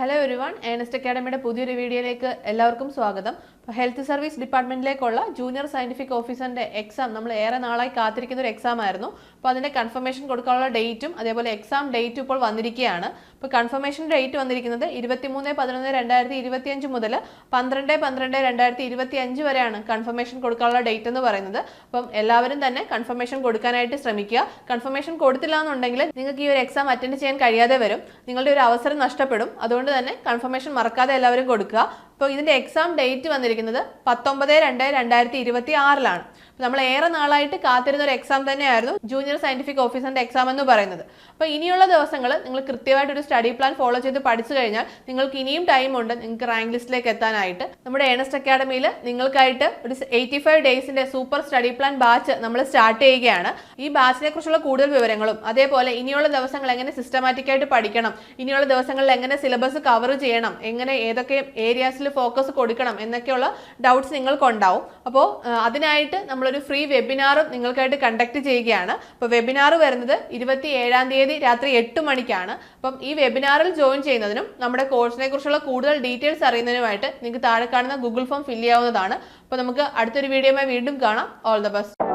Hello everyone, Ernest അക്കാഡമിയുടെ പുതിയൊരു വീഡിയോയിലേക്ക് എല്ലാവർക്കും സ്വാഗതം. ഹെൽത്ത് സർവീസ് ഡിപ്പാർട്ട്മെന്റിലേക്കുള്ള ജൂനിയർ സയന്റിഫിക് ഓഫീസറിന്റെ എക്സാം നമ്മൾ ഏറെ നാളായി കാത്തിരിക്കുന്ന ഒരു എക്സാം ആയിരുന്നു. അപ്പോൾ അതിന്റെ കൺഫർമേഷൻ കൊടുക്കാനുള്ള ഡേറ്റും അതേപോലെ എക്സാം ഡേറ്റും ഇപ്പോൾ വന്നിരിക്കുകയാണ്. അപ്പോൾ കൺഫർമേഷൻ ഡേറ്റ് വന്നിരിക്കുന്നത് 23/11/2025 മുതൽ 12/12/2025 വരെയാണ് കൺഫർമേഷൻ കൊടുക്കാനുള്ള ഡേറ്റ് എന്ന് പറയുന്നത്. അപ്പം എല്ലാവരും തന്നെ കൺഫർമേഷൻ കൊടുക്കാനായിട്ട് ശ്രമിക്കുക. കൺഫർമേഷൻ കൊടുത്തില്ല എന്നുണ്ടെങ്കിൽ നിങ്ങൾക്ക് ഈ ഒരു എക്സാം അറ്റൻഡ് ചെയ്യാൻ കഴിയാതെ വരും, നിങ്ങളുടെ ഒരു അവസരം നഷ്ടപ്പെടും. അതുകൊണ്ട് തന്നെ കൺഫർമേഷൻ മറക്കാതെ എല്ലാവരും കൊടുക്കുക. അപ്പോൾ ഇതിന്റെ എക്സാം ഡേറ്റ് വന്നിരിക്കുന്നത് 19/2/2026 നമ്മൾ ഏറെ നാളായിട്ട് കാത്തിരുന്ന ഒരു എക്സാം തന്നെയായിരുന്നു ജൂനിയർ സയന്റിഫിക് ഓഫീസറിന്റെ എക്സാം എന്ന് പറയുന്നത്. അപ്പോൾ ഇനിയുള്ള ദിവസങ്ങൾ നിങ്ങൾ കൃത്യമായിട്ട് ഒരു സ്റ്റഡി പ്ലാൻ ഫോളോ ചെയ്ത് പഠിച്ചു കഴിഞ്ഞാൽ നിങ്ങൾക്ക് ഇനിയും ടൈം ഉണ്ട് നിങ്ങൾക്ക് റാങ്ക് ലിസ്റ്റിലേക്ക് എത്താനായിട്ട്. നമ്മുടെ ഏണസ്റ്റ് അക്കാഡമിയിൽ നിങ്ങൾക്കായിട്ട് ഒരു 85 ഡേയ്സിന്റെ സൂപ്പർ സ്റ്റഡി പ്ലാൻ ബാച്ച് നമ്മൾ സ്റ്റാർട്ട് ചെയ്യുകയാണ്. ഈ ബാച്ചിനെ കുറിച്ചുള്ള കൂടുതൽ വിവരങ്ങളും അതേപോലെ ഇനിയുള്ള ദിവസങ്ങൾ എങ്ങനെ സിസ്റ്റമാറ്റിക് ആയിട്ട് പഠിക്കണം, ഇനിയുള്ള ദിവസങ്ങളിൽ എങ്ങനെ സിലബസ് കവർ ചെയ്യണം, എങ്ങനെ ഏതൊക്കെ ഏരിയാസിൽ ഫോക്കസ് കൊടുക്കണം എന്നൊക്കെയുള്ള ഡൗട്ട്സ് നിങ്ങൾക്ക് ഉണ്ടാവും. അപ്പോൾ അതിനായിട്ട് നമ്മളൊരു ഫ്രീ വെബിനാറും നിങ്ങൾക്കായിട്ട് കണ്ടക്ട് ചെയ്യുകയാണ്. അപ്പോൾ വെബിനാർ വരുന്നത് 27-ാം തീയതി രാത്രി 8 മണിക്കാണ്. അപ്പം ഈ വെബിനാറിൽ ജോയിൻ ചെയ്യുന്നതിനും നമ്മുടെ കോഴ്സിനെ കുറിച്ചുള്ള കൂടുതൽ ഡീറ്റെയിൽസ് അറിയുന്നതിനുമായിട്ട് നിങ്ങൾക്ക് താഴെ കാണുന്ന ഗൂഗിൾ ഫോം ഫില്ല് ചെയ്യാവുന്നതാണ്. അപ്പോൾ നമുക്ക് അടുത്തൊരു വീഡിയോയുമായി വീണ്ടും കാണാം. All the best.